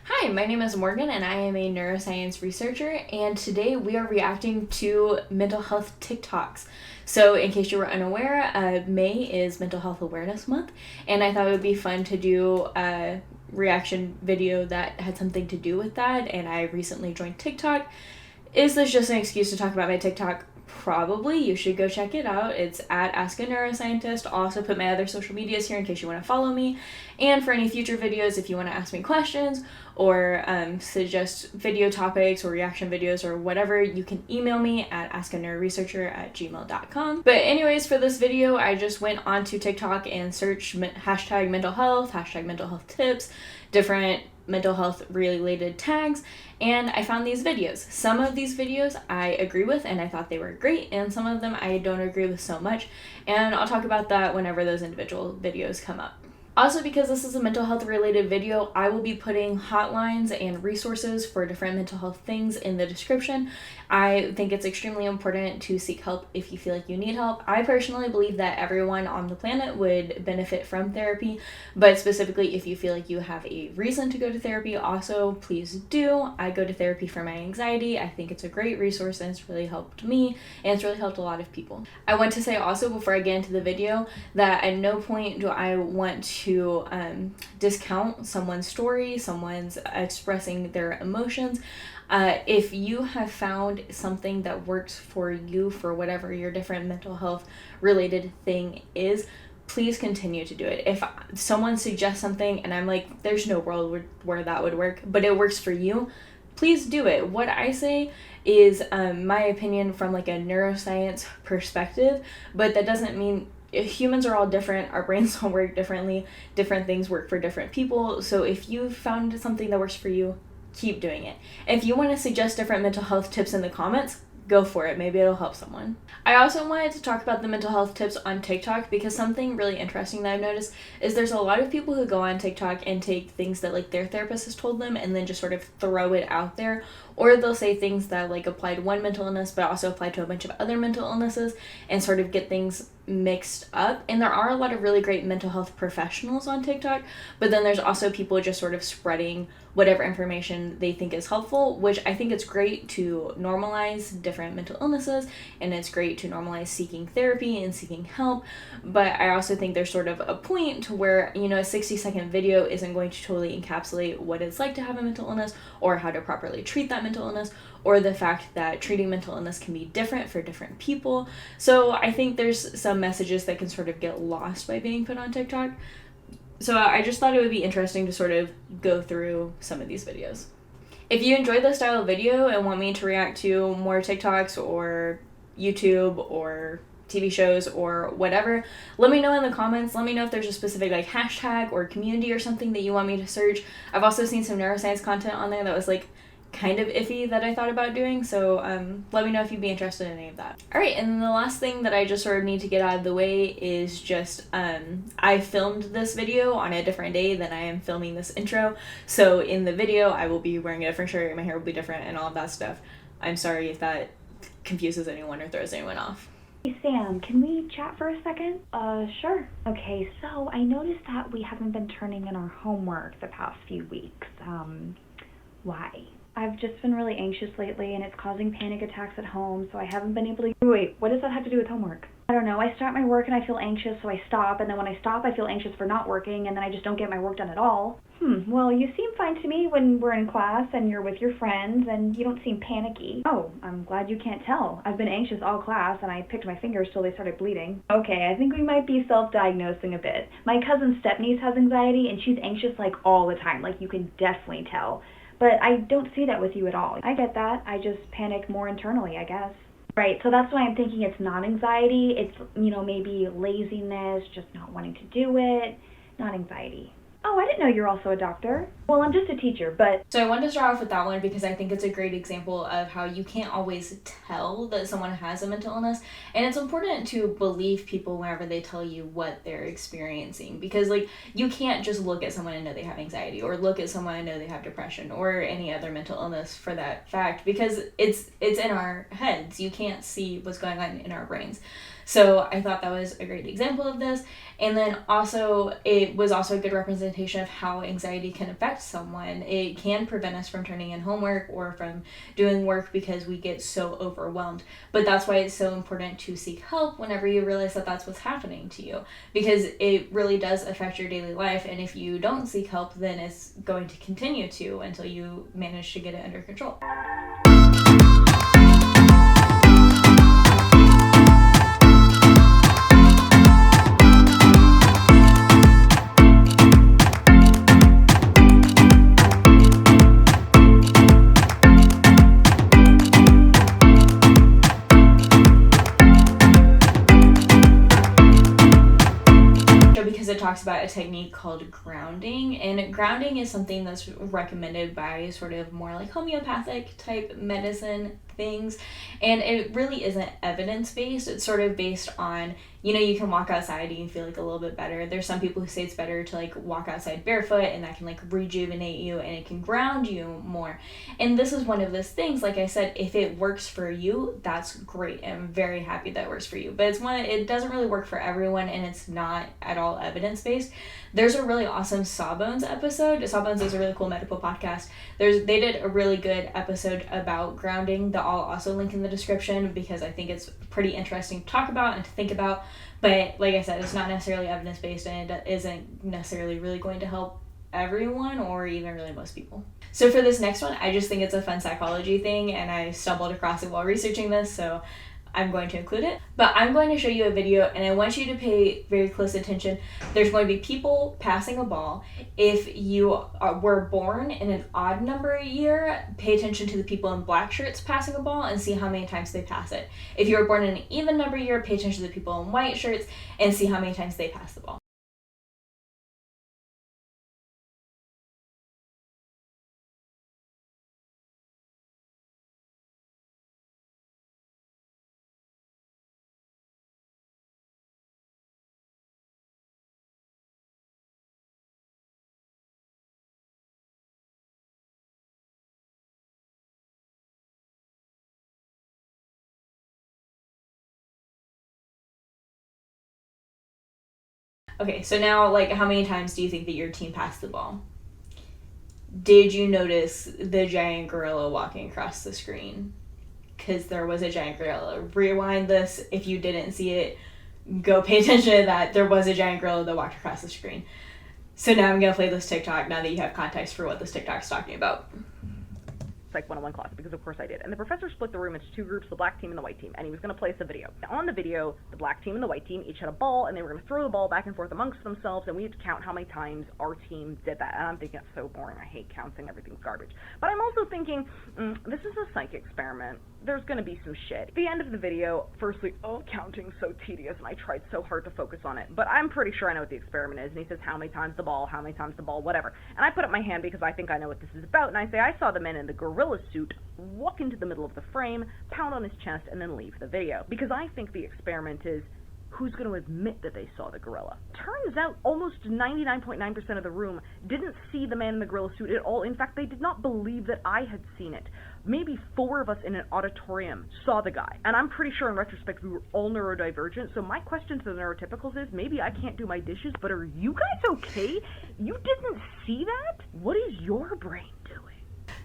Hi, my name is Morgan and I am a neuroscience researcher, and today we are reacting to mental health TikToks. So, in case you were unaware, May is Mental Health Awareness Month, and I thought it would be fun to do a reaction video that had something to do with that, and I recently joined TikTok. Is this just an excuse to talk about my TikTok? Probably. You should go check it out. It's at Ask a Neuroscientist. I'll also put my other social medias here in case you want to follow me. And for any future videos, if you want to ask me questions or suggest video topics or reaction videos or whatever, you can email me at askaneuroresearcher@gmail.com. But anyways, for this video, I just went onto TikTok and searched hashtag mental health, hashtag mental health tips, different mental health related tags, and I found these videos. Some of these videos I agree with and I thought they were great, and some of them I don't agree with so much, and I'll talk about that whenever those individual videos come up. Also, because this is a mental health related video, I will be putting hotlines and resources for different mental health things in the description. I think it's extremely important to seek help if you feel like you need help. I personally believe that everyone on the planet would benefit from therapy, but specifically if you feel like you have a reason to go to therapy, also please do. I go to therapy for my anxiety. I think it's a great resource and it's really helped me, and it's really helped a lot of people. I want to say also before I get into the video that at no point do I want to discount someone's story, someone's expressing their emotions. If you have found something that works for you for whatever your different mental health related thing is, please continue to do it. If someone suggests something and I'm like, there's no world where that would work, but it works for you, please do it. What I say is my opinion from like a neuroscience perspective, but that doesn't mean humans are all different, our brains all work differently, different things work for different people. So if you found something that works for you, keep doing it. If you want to suggest different mental health tips in the comments, go for it. Maybe it'll help someone. I also wanted to talk about the mental health tips on TikTok because something really interesting that I've noticed is there's a lot of people who go on TikTok and take things that like their therapist has told them and then just sort of throw it out there, or they'll say things that like apply to one mental illness but also apply to a bunch of other mental illnesses and sort of get things mixed up. And there are a lot of really great mental health professionals on TikTok, but then there's also people just sort of spreading whatever information they think is helpful, which I think it's great to normalize different mental illnesses, and it's great to normalize seeking therapy and seeking help. But I also think there's sort of a point to where, you know, a 60-second video isn't going to totally encapsulate what it's like to have a mental illness or how to properly treat that mental illness, or the fact that treating mental illness can be different for different people. So I think there's some messages that can sort of get lost by being put on TikTok. So I just thought it would be interesting to sort of go through some of these videos. If you enjoyed this style of video and want me to react to more TikToks or YouTube or TV shows or whatever, let me know in the comments. Let me know if there's a specific like hashtag or community or something that you want me to search. I've also seen some neuroscience content on there that was like kind of iffy that I thought about doing, so let me know if you'd be interested in any of that. Alright, and the last thing that I just sort of need to get out of the way is just I filmed this video on a different day than I am filming this intro, so in the video I will be wearing a different shirt, my hair will be different, and all of that stuff. I'm sorry if that confuses anyone or throws anyone off. Hey Sam, can we chat for a second? Sure. Okay, so I noticed that we haven't been turning in our homework the past few weeks. Why? I've just been really anxious lately and it's causing panic attacks at home, so I haven't been able to... Wait, what does that have to do with homework? I don't know, I start my work and I feel anxious, so I stop, and then when I stop I feel anxious for not working, and then I just don't get my work done at all. Well, you seem fine to me when we're in class and you're with your friends and you don't seem panicky. Oh, I'm glad you can't tell. I've been anxious all class and I picked my fingers till they started bleeding. Okay, I think we might be self-diagnosing a bit. My cousin Stepniece has anxiety and she's anxious like all the time, like you can definitely tell. But I don't see that with you at all. I get that. I just panic more internally, I guess. Right, so that's why I'm thinking it's not anxiety. It's, you know, maybe laziness, just not wanting to do it. Not anxiety. Oh, I didn't know you're also a doctor. Well, I'm just a teacher, but... So I wanted to start off with that one because I think it's a great example of how you can't always tell that someone has a mental illness, and it's important to believe people whenever they tell you what they're experiencing, because like you can't just look at someone and know they have anxiety, or look at someone and know they have depression, or any other mental illness for that fact, because it's in our heads. You can't see what's going on in our brains. So I thought that was a great example of this. And then also, it was also a good representation of how anxiety can affect someone. It can prevent us from turning in homework or from doing work because we get so overwhelmed. But that's why it's so important to seek help whenever you realize that that's what's happening to you, because it really does affect your daily life. And if you don't seek help, then it's going to continue to until you manage to get it under control. Because it talks about a technique called grounding, and grounding is something that's recommended by sort of more like homeopathic type medicine things, and it really isn't evidence-based. It's sort of based on, you can walk outside and you feel like a little bit better. There's some people who say it's better to like walk outside barefoot, and that can like rejuvenate you and it can ground you more. And this is one of those things, like I said, if it works for you, that's great. I'm very happy that it works for you. But it doesn't really work for everyone, and it's not at all evidence-based. There's a really awesome Sawbones episode. Sawbones is a really cool medical podcast. They did a really good episode about grounding that I'll also link in the description, because I think it's pretty interesting to talk about and to think about. But like I said, it's not necessarily evidence-based, and it isn't necessarily really going to help everyone or even really most people. So for this next one, I just think it's a fun psychology thing, and I stumbled across it while researching this, so I'm going to include it. But I'm going to show you a video, and I want you to pay very close attention. There's going to be people passing a ball. If you were born in an odd number year, pay attention to the people in black shirts passing a ball and see how many times they pass it. If you were born in an even number year, pay attention to the people in white shirts and see how many times they pass the ball. Okay, so now, like, how many times do you think that your team passed the ball? Did you notice the giant gorilla walking across the screen? Because there was a giant gorilla. Rewind this if you didn't see it. Go pay attention to that. There was a giant gorilla that walked across the screen. So now I'm going to play this TikTok now that you have context for what this TikTok is talking about. Psych 101 class, because of course I did. And the professor split the room into two groups, the black team and the white team, and he was going to play us a video. Now, on the video, the black team and the white team each had a ball, and they were going to throw the ball back and forth amongst themselves, and we had to count how many times our team did that. And I'm thinking, that's so boring. I hate counting. Everything's garbage. But I'm also thinking, this is a psych experiment. There's going to be some shit. At the end of the video, firstly, counting's so tedious, and I tried so hard to focus on it. But I'm pretty sure I know what the experiment is, and he says, how many times the ball, whatever. And I put up my hand because I think I know what this is about, and I say, I saw the man in the gorilla suit walk into the middle of the frame, pound on his chest, and then leave the video. Because I think the experiment is, who's going to admit that they saw the gorilla? Turns out almost 99.9% of the room didn't see the man in the gorilla suit at all. In fact, they did not believe that I had seen it. Maybe 4 of us in an auditorium saw the guy. And I'm pretty sure in retrospect we were all neurodivergent. So my question to the neurotypicals is, maybe I can't do my dishes, but are you guys okay? You didn't see that? What is your brain doing?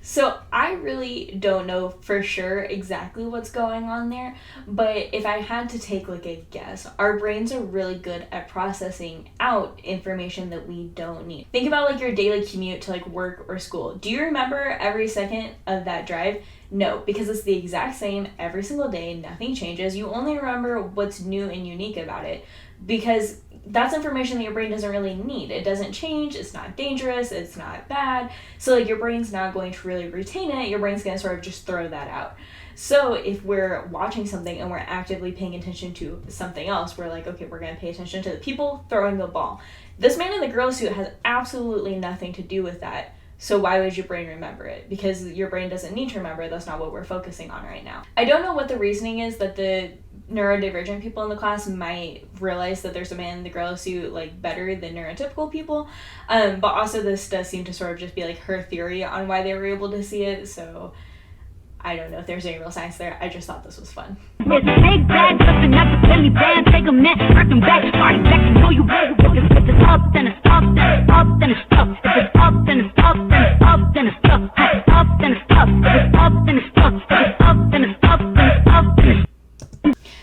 So I really don't know for sure exactly what's going on there, but if I had to take like a guess, our brains are really good at processing out information that we don't need. Think about like your daily commute to like work or school. Do you remember every second of that drive? No, because it's the exact same every single day. Nothing changes. You only remember what's new and unique about it, because that's information that your brain doesn't really need. It doesn't change, it's not dangerous, it's not bad. So like your brain's not going to really retain it, your brain's gonna sort of just throw that out. So if we're watching something and we're actively paying attention to something else, we're like, okay, we're gonna pay attention to the people throwing the ball. This man in the gorilla suit has absolutely nothing to do with that. So why would your brain remember it? Because your brain doesn't need to remember it. That's not what we're focusing on right now. I don't know what the reasoning is that the neurodivergent people in the class might realize that there's a man in the gorilla suit like better than neurotypical people. But also this does seem to sort of just be like her theory on why they were able to see it. So I don't know if there's any real science there. I just thought this was fun. Take that, something up to Billy Band, take a minute, working back, starting back to know you where you if it's up, then it's up, then it's up, then it's up. If it's up, then it's up, then it's up, then it's up. If it's up, then it's up. If it's up, then it's up. If it's up, then it's up, then it's up, then it's up.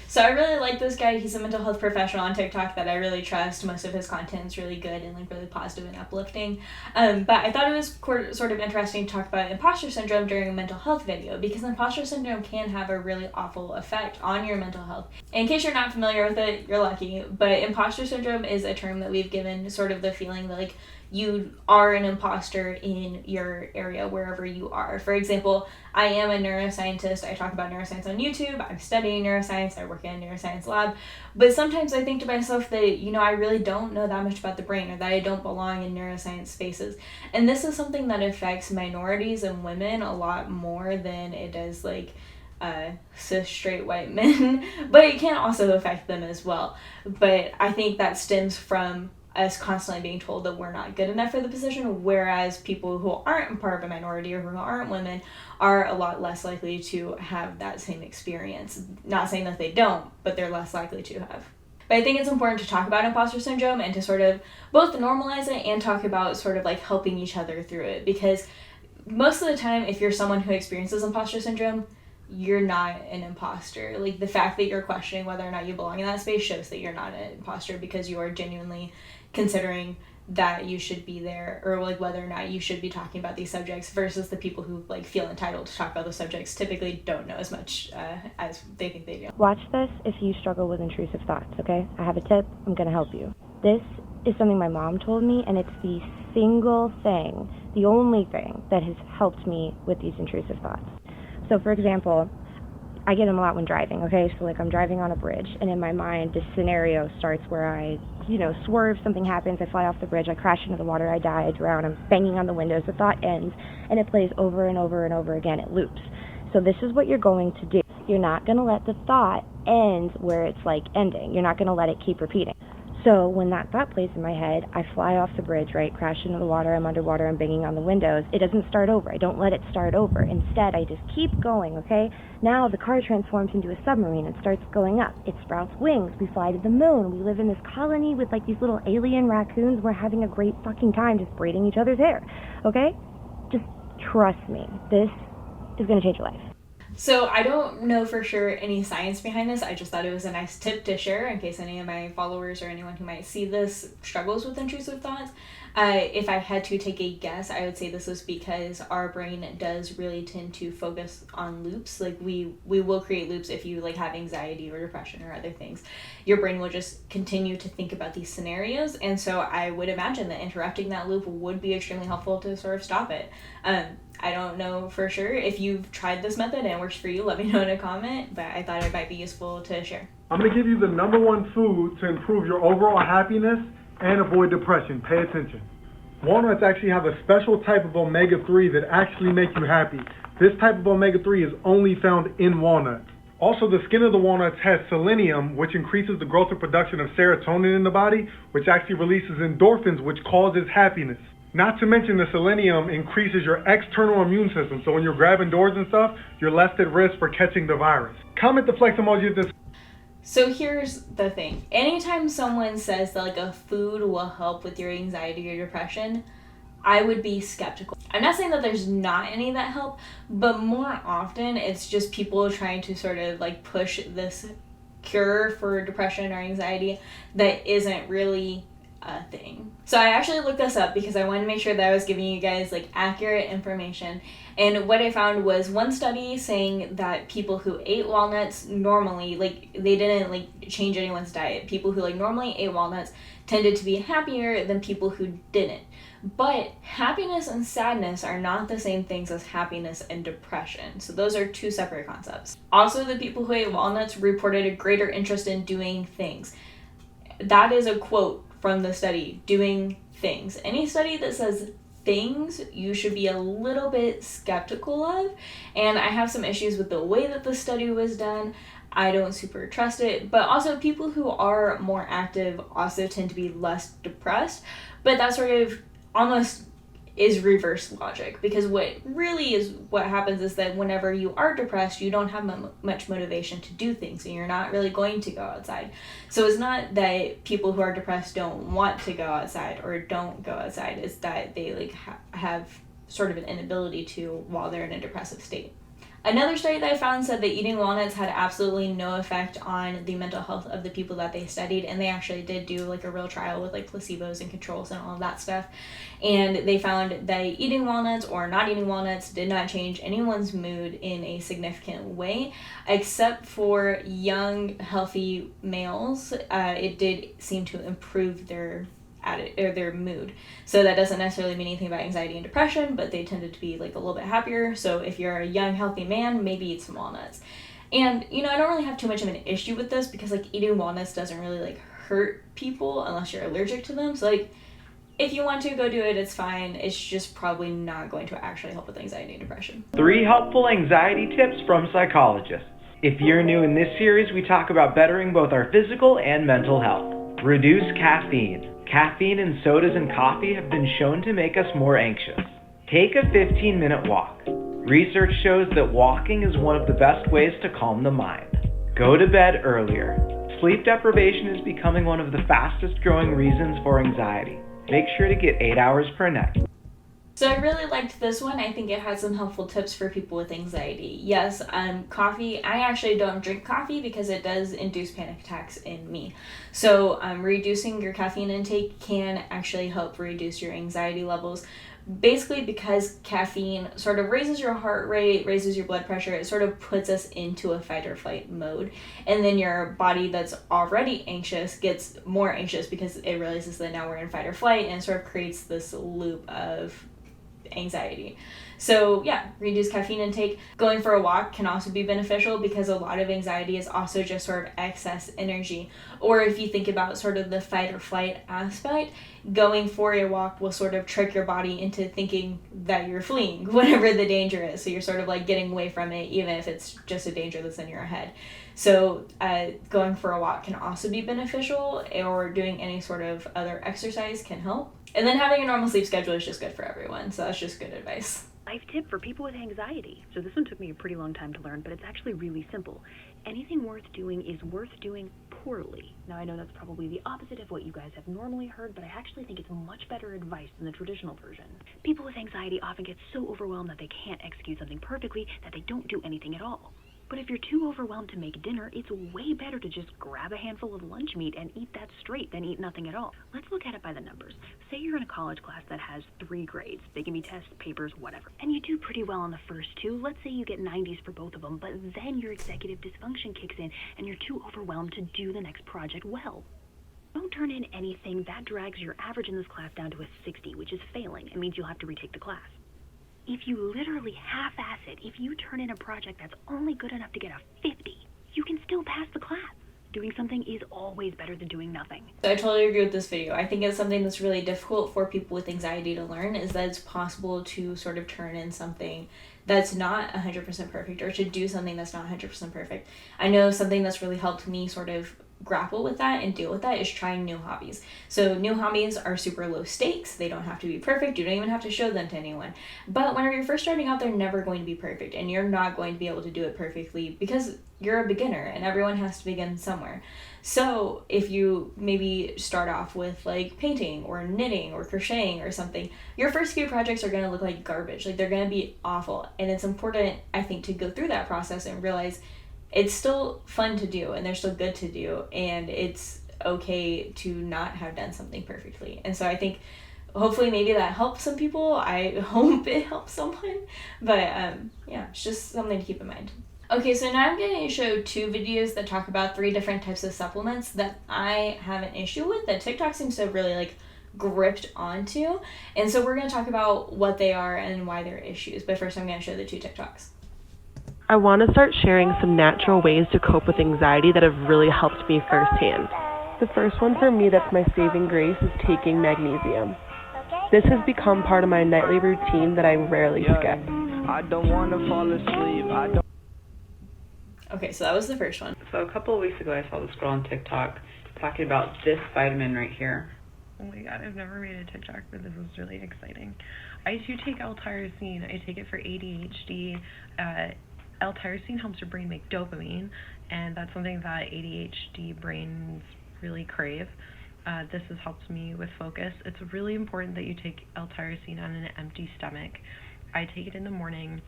So I really like this guy. He's a mental health professional on TikTok that I really trust. Most of his content is really good and like really positive and uplifting. But I thought it was sort of interesting to talk about imposter syndrome during a mental health video, because imposter syndrome can have a really awful effect on your mental health. In case you're not familiar with it, you're lucky. But imposter syndrome is a term that we've given sort of the feeling that like you are an imposter in your area wherever you are. For example, I am a neuroscientist. I talk about neuroscience on YouTube. I'm studying neuroscience. I work in a neuroscience lab. But sometimes I think to myself that, you know, I really don't know that much about the brain, or that I don't belong in neuroscience spaces. And this is something that affects minorities and women a lot more than it does like cis straight white men. But it can also affect them as well. But I think that stems from us constantly being told that we're not good enough for the position, whereas people who aren't part of a minority or who aren't women are a lot less likely to have that same experience. Not saying that they don't, but they're less likely to have. But I think it's important to talk about imposter syndrome and to sort of both normalize it and talk about sort of like helping each other through it, because most of the time, if you're someone who experiences imposter syndrome, you're not an imposter. Like, the fact that you're questioning whether or not you belong in that space shows that you're not an imposter, because you are genuinely considering that you should be there, or like whether or not you should be talking about these subjects, versus the people who like feel entitled to talk about those subjects typically don't know as much as they think they do. Watch this if you struggle with intrusive thoughts, okay? I have a tip. I'm going to help you. This is something my mom told me, and it's the single thing, the only thing that has helped me with these intrusive thoughts. So, for example, I get them a lot when driving, okay? So, like, I'm driving on a bridge, and in my mind, this scenario starts where I, swerve, something happens, I fly off the bridge, I crash into the water, I die, I drown, I'm banging on the windows, the thought ends, and it plays over and over and over again, it loops. So this is what you're going to do. You're not going to let the thought end where it's, like, ending. You're not going to let it keep repeating. So when that thought plays in my head, I fly off the bridge, right, crash into the water, I'm underwater, I'm banging on the windows. It doesn't start over. I don't let it start over. Instead, I just keep going, okay? Now the car transforms into a submarine and starts going up. It sprouts wings. We fly to the moon. We live in this colony with, like, these little alien raccoons. We're having a great fucking time just braiding each other's hair, okay? Just trust me. This is going to change your life. So I don't know for sure any science behind this. I just thought it was a nice tip to share in case any of my followers or anyone who might see this struggles with intrusive thoughts. If I had to take a guess, I would say this was because our brain does really tend to focus on loops. Like we will create loops if you like have anxiety or depression or other things. Your brain will just continue to think about these scenarios, and so I would imagine that interrupting that loop would be extremely helpful to sort of stop it. I don't know for sure. If you've tried this method and it works for you, let me know in a comment, but I thought it might be useful to share. I'm going to give you the number one food to improve your overall happiness and avoid depression. Pay attention. Walnuts actually have a special type of omega-3 that actually make you happy. This type of omega-3 is only found in walnuts. Also, the skin of the walnuts has selenium, which increases the growth and production of serotonin in the body, which actually releases endorphins, which causes happiness. Not to mention the selenium increases your external immune system, so when you're grabbing doors and stuff, you're less at risk for catching the virus. Comment the flex emoji if this. So here's the thing. Anytime someone says that like a food will help with your anxiety or depression, I would be skeptical. I'm not saying that there's not any that help, but more often it's just people trying to sort of like push this cure for depression or anxiety that isn't really a thing. So I actually looked this up because I wanted to make sure that I was giving you guys like accurate information. And what I found was one study saying that people who ate walnuts normally, like they didn't like change anyone's diet. People who like normally ate walnuts tended to be happier than people who didn't. But happiness and sadness are not the same things as happiness and depression. So those are two separate concepts. Also, the people who ate walnuts reported a greater interest in doing things. That is a quote from the study, doing things. Any study that says things, you should be a little bit skeptical of. And I have some issues with the way that the study was done. I don't super trust it. But also, people who are more active also tend to be less depressed. But that sort of almost is reverse logic, because what happens is that whenever you are depressed, you don't have much motivation to do things, and you're not really going to go outside. So it's not that people who are depressed don't want to go outside or don't go outside, it's that they like have sort of an inability to while they're in a depressive state. Another study that I found said that eating walnuts had absolutely no effect on the mental health of the people that they studied, and they actually did do like a real trial with like placebos and controls and all of that stuff, and they found that eating walnuts or not eating walnuts did not change anyone's mood in a significant way, except for young, healthy males. It did seem to improve their mood. So that doesn't necessarily mean anything about anxiety and depression, but they tended to be like a little bit happier. So if you're a young, healthy man, maybe eat some walnuts. And, you know, I don't really have too much of an issue with this, because like eating walnuts doesn't really like hurt people unless you're allergic to them. So like, if you want to go do it, it's fine. It's just probably not going to actually help with anxiety and depression. 3 helpful anxiety tips from psychologists. If you're new in this series, we talk about bettering both our physical and mental health. Reduce caffeine. Caffeine in sodas and coffee have been shown to make us more anxious. Take a 15-minute walk. Research shows that walking is one of the best ways to calm the mind. Go to bed earlier. Sleep deprivation is becoming one of the fastest growing reasons for anxiety. Make sure to get 8 hours per night. So I really liked this one. I think it had some helpful tips for people with anxiety. Yes, coffee. I actually don't drink coffee because it does induce panic attacks in me. So reducing your caffeine intake can actually help reduce your anxiety levels. Basically, because caffeine sort of raises your heart rate, raises your blood pressure, it sort of puts us into a fight or flight mode. And then your body that's already anxious gets more anxious because it realizes that now we're in fight or flight, and it sort of creates this loop of anxiety. So yeah, reduce caffeine intake. Going for a walk can also be beneficial, because a lot of anxiety is also just sort of excess energy. Or if you think about sort of the fight or flight aspect, going for a walk will sort of trick your body into thinking that you're fleeing whatever the danger is. So you're sort of like getting away from it, even if it's just a danger that's in your head. So going for a walk can also be beneficial, or doing any sort of other exercise can help. And then having a normal sleep schedule is just good for everyone. So that's just good advice. Life tip for people with anxiety. So this one took me a pretty long time to learn, but it's actually really simple. Anything worth doing is worth doing poorly. Now I know that's probably the opposite of what you guys have normally heard, but I actually think it's much better advice than the traditional version. People with anxiety often get so overwhelmed that they can't execute something perfectly that they don't do anything at all. But if you're too overwhelmed to make dinner, it's way better to just grab a handful of lunch meat and eat that straight than eat nothing at all. Let's look at it by the numbers. Say you're in a college class that has 3 grades. They can be tests, papers, whatever. And you do pretty well on the first 2. Let's say you get 90s for both of them, but then your executive dysfunction kicks in and you're too overwhelmed to do the next project well. Don't turn in anything. That drags your average in this class down to a 60, which is failing. It means you'll have to retake the class. If you literally half-ass it, if you turn in a project that's only good enough to get a 50, you can still pass the class. Doing something is always better than doing nothing. So I totally agree with this video. I think it's something that's really difficult for people with anxiety to learn, is that it's possible to sort of turn in something that's not 100% perfect, or to do something that's not 100% perfect. I know something that's really helped me sort of grapple with that and deal with that is trying new hobbies. So new hobbies are super low stakes. They don't have to be perfect. You don't even have to show them to anyone. But whenever you're first starting out, they're never going to be perfect, and you're not going to be able to do it perfectly because you're a beginner and everyone has to begin somewhere. So if you maybe start off with like painting or knitting or crocheting or something, your first few projects are going to look like garbage. Like they're going to be awful. And it's important, I think, to go through that process and realize it's still fun to do and they're still good to do, and it's okay to not have done something perfectly. And so I think hopefully maybe that helps some people. I hope it helps someone, but yeah, it's just something to keep in mind. Okay, so now I'm going to show 2 videos that talk about 3 different types of supplements that I have an issue with, that TikTok seems to have really like gripped onto. And so we're going to talk about what they are and why they're issues. But first I'm going to show the 2 TikToks. I want to start sharing some natural ways to cope with anxiety that have really helped me firsthand. The first one for me that's my saving grace is taking magnesium. This has become part of my nightly routine that I rarely skip. I don't want to fall asleep. Okay, so that was the first one. So a couple of weeks ago I saw this girl on TikTok talking about this vitamin right here. Oh my god, I've never made a TikTok, but this is really exciting. I do take L-tyrosine. I take it for ADHD. L-tyrosine helps your brain make dopamine, and that's something that ADHD brains really crave. This has helped me with focus. It's really important that you take L-tyrosine on an empty stomach. I take it in the morning,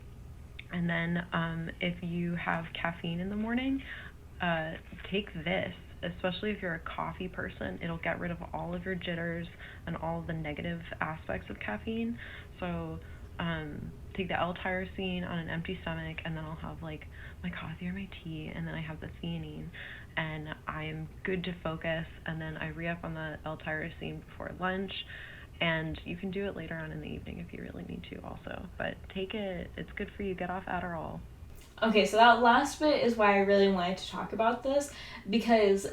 and then if you have caffeine in the morning, take this. Especially if you're a coffee person, it'll get rid of all of your jitters and all of the negative aspects of caffeine. So take the L-tyrosine on an empty stomach, and then I'll have like my coffee or my tea, and then I have the theanine, and I'm good to focus, and then I re-up on the L-tyrosine before lunch, and you can do it later on in the evening if you really need to also. But take it, it's good for you, get off Adderall. Okay, so that last bit is why I really wanted to talk about this, because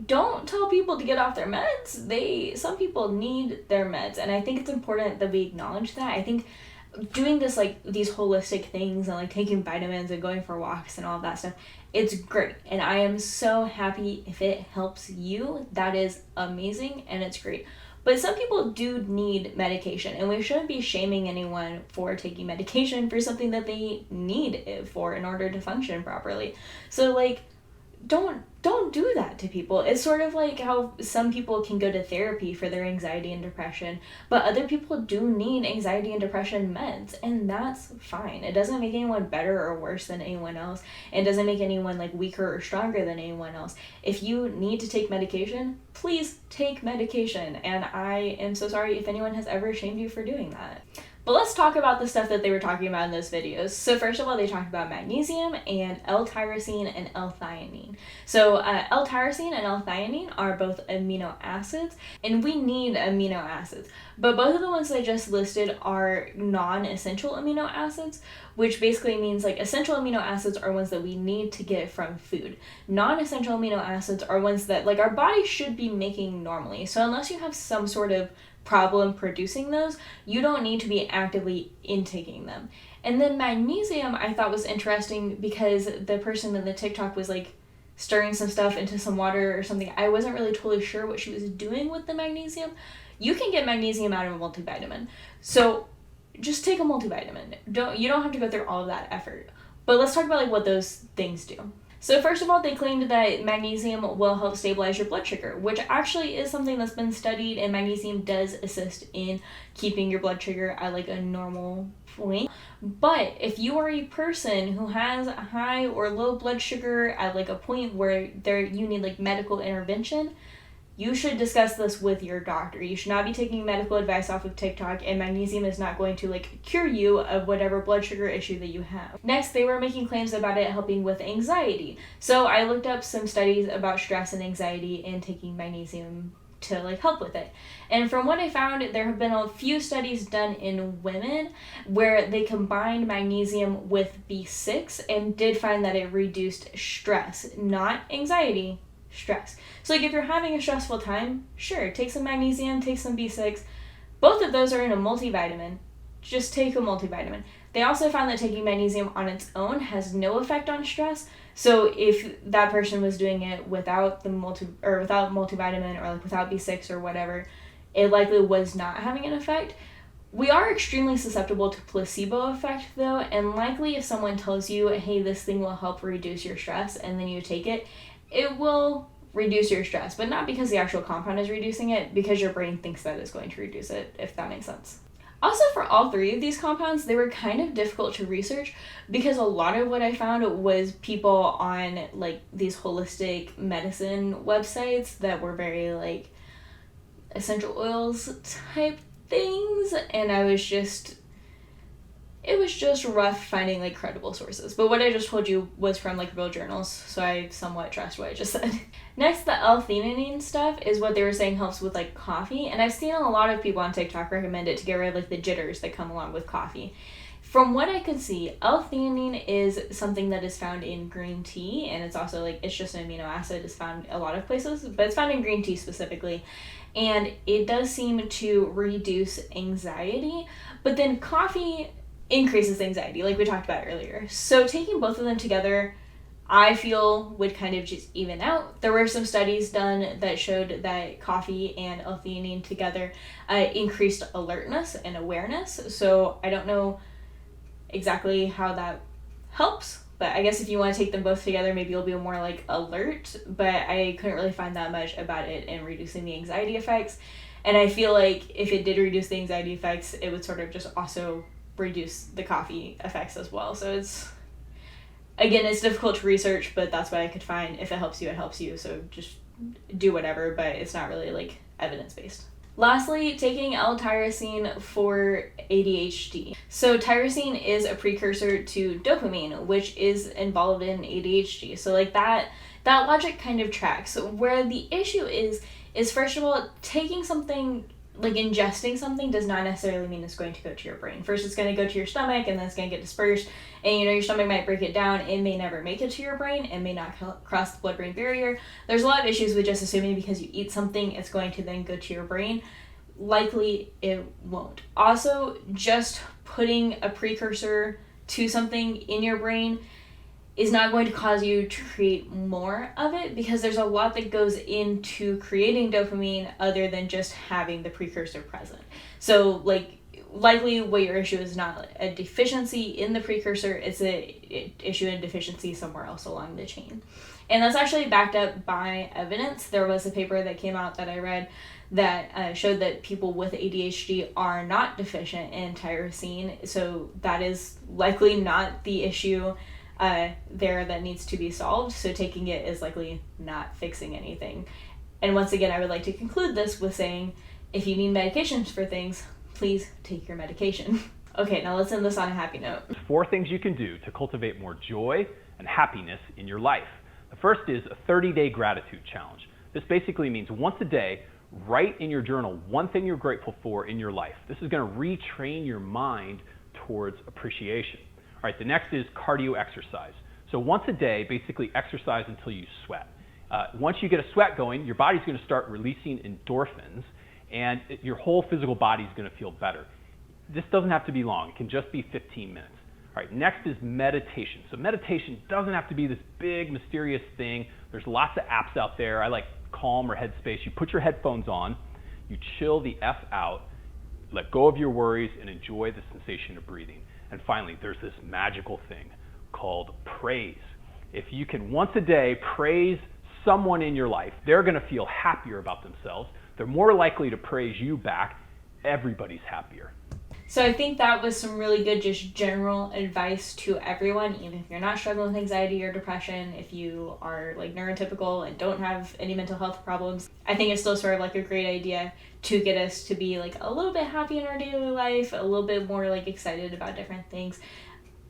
don't tell people to get off their meds. Some people need their meds, and I think it's important that we acknowledge that. I think doing this, like, these holistic things and, like, taking vitamins and going for walks and all of that stuff, it's great, and I am so happy if it helps you. That is amazing, and it's great. But some people do need medication, and we shouldn't be shaming anyone for taking medication for something that they need it for in order to function properly. So, like, don't do that to people. It's sort of like how some people can go to therapy for their anxiety and depression, but other people do need anxiety and depression meds, and that's fine. It doesn't make anyone better or worse than anyone else, and doesn't make anyone like weaker or stronger than anyone else. If you need to take medication, please take medication, and I am so sorry if anyone has ever shamed you for doing that. But let's talk about the stuff that they were talking about in those videos. So first of all, they talked about magnesium and L-tyrosine and L-theanine. So L-tyrosine and L-theanine are both amino acids, and we need amino acids. But both of the ones I just listed are non-essential amino acids, which basically means like essential amino acids are ones that we need to get from food. Non-essential amino acids are ones that like our body should be making normally. So unless you have some sort of problem producing those, you don't need to be actively intaking them. And then magnesium I thought was interesting because the person in the TikTok was like stirring some stuff into some water or something. I wasn't really totally sure what she was doing with the magnesium. You can get magnesium out of a multivitamin, so just take a multivitamin. You don't have to go through all of that effort. But let's talk about like what those things do. So first of all, they claimed that magnesium will help stabilize your blood sugar, which actually is something that's been studied, and magnesium does assist in keeping your blood sugar at like a normal point. But if you are a person who has high or low blood sugar at like a point where you need like medical intervention, you should discuss this with your doctor. You should not be taking medical advice off of TikTok, and magnesium is not going to like cure you of whatever blood sugar issue that you have. Next, they were making claims about it helping with anxiety. So I looked up some studies about stress and anxiety and taking magnesium to like help with it. And from what I found, there have been a few studies done in women where they combined magnesium with B6 and did find that it reduced stress, not anxiety, stress. So like if you're having a stressful time, sure, take some magnesium, take some B6. Both of those are in a multivitamin. Just take a multivitamin. They also found that taking magnesium on its own has no effect on stress. So if that person was doing it without without multivitamin or like without B6 or whatever, it likely was not having an effect. We are extremely susceptible to placebo effect though, and likely if someone tells you, hey, this thing will help reduce your stress, and then you take it, it will reduce your stress, but not because the actual compound is reducing it, because your brain thinks that it's going to reduce it, if that makes sense. Also, for all three of these compounds, they were kind of difficult to research because a lot of what I found was people on like these holistic medicine websites that were very like essential oils type things, and it was just rough finding like credible sources. But what I just told you was from like real journals, so I somewhat trust what I just said. Next, the L-theanine stuff is what they were saying helps with like coffee, and I've seen a lot of people on TikTok recommend it to get rid of like the jitters that come along with coffee. From what I could see, L-theanine is something that is found in green tea, and it's also like, it's just an amino acid. It's found a lot of places, but it's found in green tea specifically. And it does seem to reduce anxiety, but then coffee increases anxiety, like we talked about earlier. So taking both of them together, I feel would kind of just even out. There were some studies done that showed that coffee and L-theanine together increased alertness and awareness. So I don't know exactly how that helps, but I guess if you want to take them both together, maybe you'll be more like alert, but I couldn't really find that much about it in reducing the anxiety effects. And I feel like if it did reduce the anxiety effects, it would sort of just also reduce the coffee effects as well. So it's difficult to research, but that's what I could find. If it helps you, it helps you. So just do whatever, but it's not really like evidence-based. Lastly, taking L-tyrosine for ADHD. So tyrosine is a precursor to dopamine, which is involved in ADHD. So like that logic kind of tracks. Where the issue is first of all, taking something, like ingesting something, does not necessarily mean it's going to go to your brain. First it's going to go to your stomach, and then it's going to get dispersed, and your stomach might break it down. It may never make it to your brain. It may not cross the blood-brain barrier. There's a lot of issues with just assuming because you eat something it's going to then go to your brain. Likely it won't. Also, just putting a precursor to something in your brain is not going to cause you to create more of it, because there's a lot that goes into creating dopamine other than just having the precursor present. So likely what your issue is not a deficiency in the precursor, it's a issue in deficiency somewhere else along the chain. And that's actually backed up by evidence. There was a paper that came out that I read that showed that people with ADHD are not deficient in tyrosine, so that is likely not the issue there that needs to be solved. So taking it is likely not fixing anything. And once again, I would like to conclude this with saying, if you need medications for things, please take your medication. Okay, now let's end this on a happy note. 4 things you can do to cultivate more joy and happiness in your life. The first is a 30-day gratitude challenge. This basically means once a day, write in your journal one thing you're grateful for in your life. This is going to retrain your mind towards appreciation. All right, the next is cardio exercise. So once a day, basically exercise until you sweat. Once you get a sweat going, your body's going to start releasing endorphins, and your whole physical body is going to feel better. This doesn't have to be long. It can just be 15 minutes. All right, next is meditation. So meditation doesn't have to be this big, mysterious thing. There's lots of apps out there. I like Calm or Headspace. You put your headphones on, you chill the F out, let go of your worries, and enjoy the sensation of breathing. And finally, there's this magical thing called praise. If you can once a day praise someone in your life, they're going to feel happier about themselves. They're more likely to praise you back. Everybody's happier. So I think that was some really good just general advice to everyone, even if you're not struggling with anxiety or depression, if you are like neurotypical and don't have any mental health problems. I think it's still sort of like a great idea to get us to be like a little bit happy in our daily life, a little bit more like excited about different things.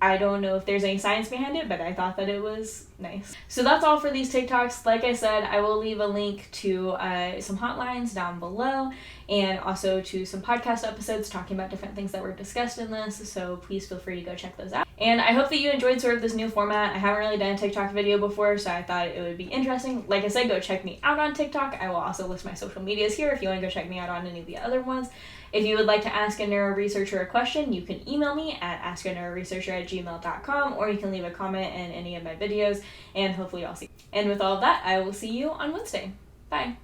I don't know if there's any science behind it, but I thought that it was nice. So that's all for these TikToks. Like I said, I will leave a link to some hotlines down below, and also to some podcast episodes talking about different things that were discussed in this, so please feel free to go check those out. And I hope that you enjoyed sort of this new format. I haven't really done a TikTok video before, so I thought it would be interesting. Like I said, go check me out on TikTok. I will also list my social medias here if you want to go check me out on any of the other ones. If you would like to ask a neuro researcher a question, you can email me at askaneuroresearcher@gmail.com, or you can leave a comment in any of my videos, and hopefully I'll see you. And with all of that, I will see you on Wednesday. Bye.